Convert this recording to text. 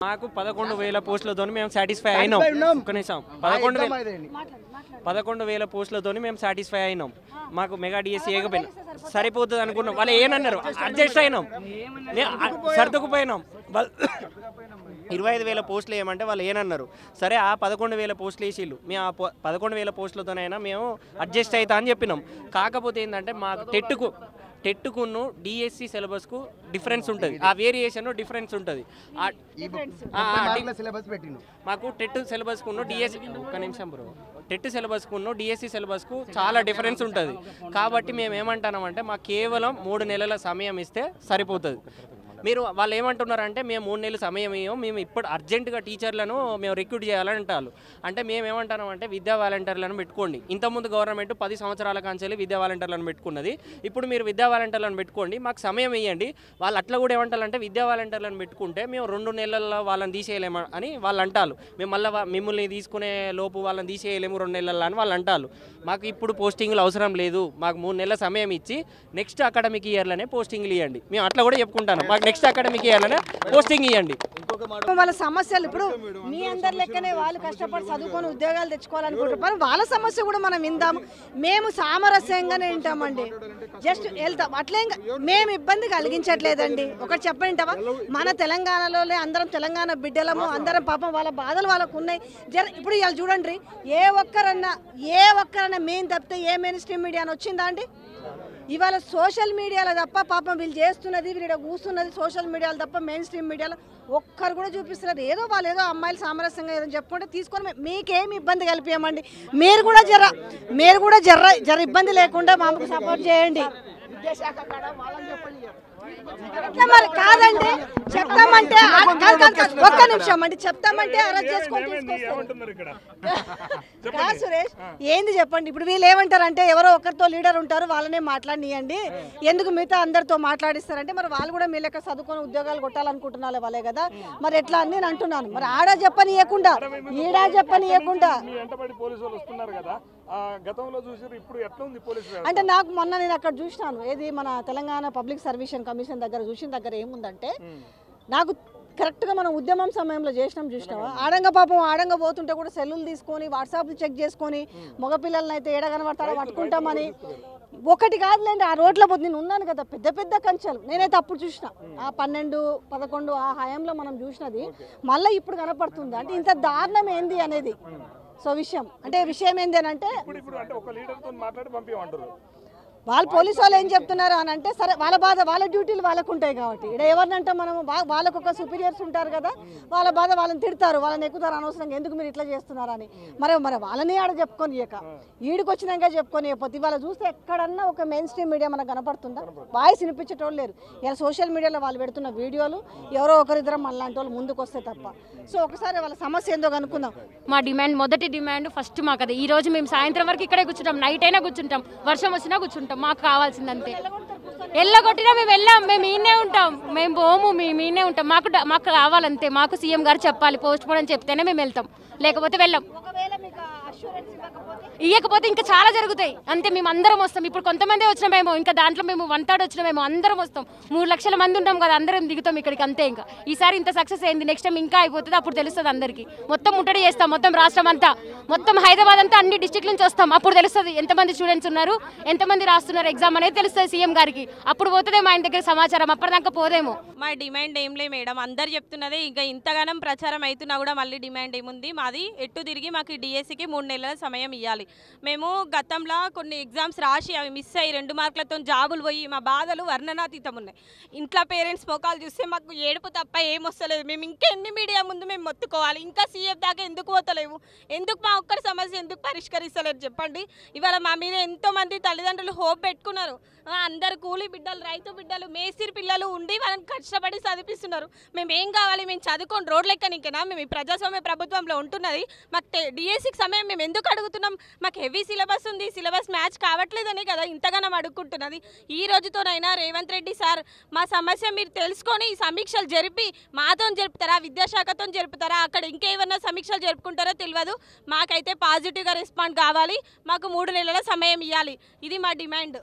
మాకు 11,000 పోస్టులతో మేము సాటిస్ఫై అయినాం. ఒక్క నిమిషం 11,000 పోస్టులతో మేము సాటిస్ఫై అయినాం. మాకు మెగా డిఎస్సీ ఏకపోయినా సరిపోతుంది అనుకున్నాం. వాళ్ళు ఏమన్నారు, అడ్జస్ట్ అయినాం, సర్దుకుపోయినాం. 25,000 పోస్టులు ఏమంటే వాళ్ళు ఏమన్నారు, సరే ఆ 11,000 పోస్టులు వేసిళ్ళు, మేము ఆ 11,000 పోస్టులతోనైనా మేము అడ్జస్ట్ అవుతా అని చెప్పినాం. కాకపోతే ఏంటంటే మాకు టెట్టుకును డిఎస్సి సిలబస్కు డిఫరెన్స్ ఉంటుంది, ఆ వేరియేషన్ డిఫరెన్స్ ఉంటుంది. మాకు టెట్ సిలబస్కును డిఎస్సి ఒక్క నిమిషం బ్రో టెట్ సిలబస్కును డిఎస్సి సిలబస్కు చాలా డిఫరెన్స్ ఉంటుంది. కాబట్టి మేము ఏమంటున్నామంటే మాకు కేవలం 3 నెలల సమయం ఇస్తే సరిపోతుంది. మీరు వాళ్ళు ఏమంటున్నారంటే మేము 3 నెలల సమయం ఇవ్వం, మేము ఇప్పుడు అర్జెంటుగా టీచర్లను మేము రిక్రూట్ చేయాలని అంటారు. అంటే మేము ఏమంటున్నామంటే విద్యా వాలంటీర్లను పెట్టుకోండి. ఇంతకుముందు గవర్నమెంట్ 10 సంవత్సరాల కాంచెల్లి విద్యా వాలంటీర్లను పెట్టుకున్నది. ఇప్పుడు మీరు విద్యా వాలంటీర్లను పెట్టుకోండి, మాకు సమయం ఇవ్వండి. వాళ్ళు అట్లా కూడా ఏమంటారంటే విద్యా వాలంటీర్లను పెట్టుకుంటే మేము 2 నెలల్లో వాళ్ళని తీసేయలేము అని వాళ్ళు అంటారు. మేము మళ్ళీ మిమ్మల్ని తీసుకునే లోపు వాళ్ళని తీసేయలేము 2 నెలల్లో అని వాళ్ళు అంటారు. మాకు ఇప్పుడు పోస్టింగ్లు అవసరం లేదు, మాకు 3 నెలల సమయం ఇచ్చి నెక్స్ట్ అకాడమిక్ ఇయర్లోనే పోస్టింగ్లు ఇవ్వండి. మేము అట్లా కూడా చెప్పుకుంటాను, మాకు నెక్స్ట్ అకాడమిక్ ఇయర్లోనే పోస్టింగ్ ఇవ్వండి. వాళ్ళ సమస్యలు ఇప్పుడు మీ అందరి లెక్కనే వాళ్ళు కష్టపడి చదువుకొని ఉద్యోగాలు తెచ్చుకోవాలనుకుంటున్నారు. వాళ్ళ సమస్య కూడా మనం విందాము. మేము సామరస్యంగానే వింటామండి, జస్ట్ వెళ్తాం. అట్లే మేము ఇబ్బంది కలిగించట్లేదండి. ఒకటి చెప్పంటావా, మన తెలంగాణలో అందరం తెలంగాణ బిడ్డలము, అందరం పాపం వాళ్ళ బాధలు వాళ్ళకు ఉన్నాయి. ఇప్పుడు ఇవాళ చూడండి, ఏ ఒక్కరన్నా మేము తప్పితే ఏ మెయిన్ స్ట్రీమ్ మీడియా అని వచ్చిందా అండి? ఇవాళ సోషల్ మీడియాలో తప్ప పాపం వీళ్ళు చేస్తున్నది, వీళ్ళు కూస్తున్నది సోషల్ మీడియాలో తప్ప మెయిన్ స్ట్రీమ్ మీడియాలో ఒక్కరు కూడా చూపిస్తున్నారు. ఏదో వాళ్ళు ఏదో అమ్మాయిలు సామరస్యంగా ఏదో చెప్పుకుంటే తీసుకొని మీకేమి ఇబ్బంది కలిపియమండి. మీరు కూడా జర ఇబ్బంది లేకుండా మాకు సపోర్ట్ చేయండి. మరి కాదండి, చెప్తామంటే ఒక్క నిమిషం అండి, చెప్తామంటే అరెస్ట్ చేసుకొని కాదు సురేష్, ఏంది చెప్పండి. ఇప్పుడు వీళ్ళు ఏమంటారంటే ఎవరో ఒకరితో లీడర్ ఉంటారు, వాళ్ళనే మాట్లాడియండి, ఎందుకు మిగతా అందరితో మాట్లాడిస్తారంటే మరి వాళ్ళు కూడా మీ లెక్క చదువుకొని ఉద్యోగాలు కొట్టాలనుకుంటున్నారు వాళ్ళే కదా, మరి ఎట్లా అని నేను అంటున్నాను. మరి ఆడ చెప్పనియకుండా ఈడా చెప్పనియకుండా అంటే నాకు మొన్న నేను అక్కడ చూసినాను, ఏది మన తెలంగాణ పబ్లిక్ సర్వీస్ కమిషన్ దగ్గర చూసిన దగ్గర ఏముందంటే, నాకు కరెక్ట్గా మనం ఉద్యమం సమయంలో చూసినావా, ఆడంగా పోతుంటే కూడా సెల్లులు తీసుకొని వాట్సాప్లు చెక్ చేసుకొని మగపిల్లలని అయితే ఏడ కనబడతాడో పట్టుకుంటామని. ఒకటి కాదులేండి, ఆ రోడ్ల పోతే నేను ఉన్నాను కదా, పెద్ద పెద్ద కంచెలు నేనైతే అప్పుడు చూసిన, ఆ 12, 11 ఆ హయాంలో మనం చూసినది మళ్ళీ ఇప్పుడు కనపడుతుంది. అంటే ఇంత దారుణం ఏంది అనేది విషయం ఏంది అని అంటే, వాళ్ళు పోలీసు వాళ్ళు ఏం చెప్తున్నారు అని అంటే, సరే వాళ్ళ బాధ వాళ్ళ డ్యూటీలు వాళ్ళకు ఉంటాయి కాబట్టి ఇక్కడ ఎవరినంటే మనము వాళ్ళకు ఒక సుపీరియర్స్ ఉంటారు కదా, వాళ్ళ బాధ వాళ్ళని తిడతారు, వాళ్ళని ఎక్కుతారు అనవసరంగా, ఎందుకు మీరు ఇట్లా చేస్తున్నారని. మరి వాళ్ళని ఆడ చెప్పుకొని ఈడికి వచ్చినాక చెప్పుకొని పోతే ఇవాళ చూస్తే ఎక్కడన్నా ఒక మెయిన్ స్ట్రీమ్ మీడియా మనకు కనపడుతుందా? వాయిస్ వినిపించేటోళ్ళు లేరు. ఇలా సోషల్ మీడియాలో వాళ్ళు పెడుతున్న వీడియోలు ఎవరో ఒకరిద్దరం మనలాంటి వాళ్ళు ముందుకు వస్తే తప్ప. ఒకసారి వాళ్ళ సమస్య ఏందో కనుక్కుందాం. మా డిమాండ్, మొదటి డిమాండ్ ఫస్ట్ మాకు అది. ఈ రోజు మేము సాయంత్రం వరకు ఇక్కడే కూర్చుంటాం, నైట్ అయినా కూర్చుంటాం, వర్షం వచ్చినా కూర్చుంటాం, మాకు కావాల్సిందంతే. ఎల్లగొట్టినా మేము వెళ్ళాం, మేము ఈయనే ఉంటాం, మేము పోము, మేము ఈయనే ఉంటాం, మాకు కావాలంతే. మాకు సీఎం గారు చెప్పాలి, పోస్ట్ పోన్ అని చెప్తేనే మేము వెళ్తాం, లేకపోతే వెళ్ళాం. ఇవ్వకపోతే ఇంకా చాలా జరుగుతాయి అంతే. మేము అందరం వస్తాం, ఇప్పుడు కొంతమంది వచ్చినామేమో, ఇంకా దాంట్లో మేము 1/3 వచ్చినామేమో, అందరం వస్తాం. 3 లక్షల మంది ఉంటాం కదా, అందరం దిగుతాం ఇక్కడికి అంతే. ఇంకా ఈసారి ఇంత సక్సెస్ అయింది, నెక్స్ట్ టైం ఇంకా అయిపోతుంది, అప్పుడు తెలుస్తుంది అందరికి. మొత్తం ముట్టడి చేస్తాం, మొత్తం రాష్ట్రం అంతా, మొత్తం హైదరాబాద్ అంతా, అన్ని డిస్ట్రిక్ట్ నుంచి వస్తాం. అప్పుడు తెలుస్తుంది ఎంతమంది స్టూడెంట్స్ ఉన్నారు, ఎంతమంది రాస్తున్నారు ఎగ్జామ్ అనేది తెలుస్తుంది సీఎం గారికి. అప్పుడు పోతుంది మా ఇంటి దగ్గర సమాచారం, అప్పటిదాకా పోదేమో. మా డిమాండ్ ఏం లే మేడం, అందరు చెప్తున్నదే. ఇంకా ఇంతగానం ప్రచారం అవుతున్నా కూడా మళ్ళీ డిమాండ్ ఏముంది మాది, ఎట్టు తిరిగి మాకు డిఎస్సికి 3 నెలల సమయం ఇవ్వాలి. మేము గతంలో కొన్ని ఎగ్జామ్స్ రాసి అవి మిస్ అయ్యి 2 మార్కులతో జాబులు పోయి మా బాధలు వర్ణనాతీతం ఉన్నాయి. ఇంట్లో పేరెంట్స్ మొఖాలు చూస్తే మాకు ఏడుపు తప్ప ఏమొస్తలేదు. మేము ఇంకా ఎన్ని మీడియా ముందు మేము మొత్తుకోవాలి, ఇంకా సీఎం దాకా ఎందుకు పోతలేవు, ఎందుకు మా ఒక్కరి సమస్య ఎందుకు పరిష్కరిస్తలేరు చెప్పండి. ఇవాళ మా మీద ఎంతోమంది తల్లిదండ్రులు హోప్ పెట్టుకున్నారు, అందరు కూలీ బిడ్డలు, రైతు బిడ్డలు, మేస్త్రి పిల్లలు ఉండి వాళ్ళని కష్టపడి చదివిస్తున్నారు. మేము ఏం కావాలి, మేము చదువుకొని రోడ్లు ఎక్కనికేనా మేము ఈ ప్రజాస్వామ్య ప్రభుత్వంలో ఉంటున్నది? మాకు డిఎస్సికి సమయం మేము ఎందుకు అడుగుతున్నాం? మాకు హెవీ సిలబస్ ఉంది, సిలబస్ మ్యాచ్ కావట్లేదని కదా ఇంతగానో అడుక్కుంటున్నది. ఈ రోజుతోనైనా రేవంత్ రెడ్డి సార్ మా సమస్య మీరు తెలుసుకొని సమీక్షలు జరిపి మాతో జరుపుతారా, విద్యాశాఖతో జరుపుతారా, అక్కడ ఇంకేమన్నా సమీక్షలు జరుపుకుంటారో తెలియదు. మాకైతే పాజిటివ్గా రెస్పాండ్ కావాలి, మాకు 3 నెలల సమయం ఇవ్వాలి, ఇది మా డిమాండ్.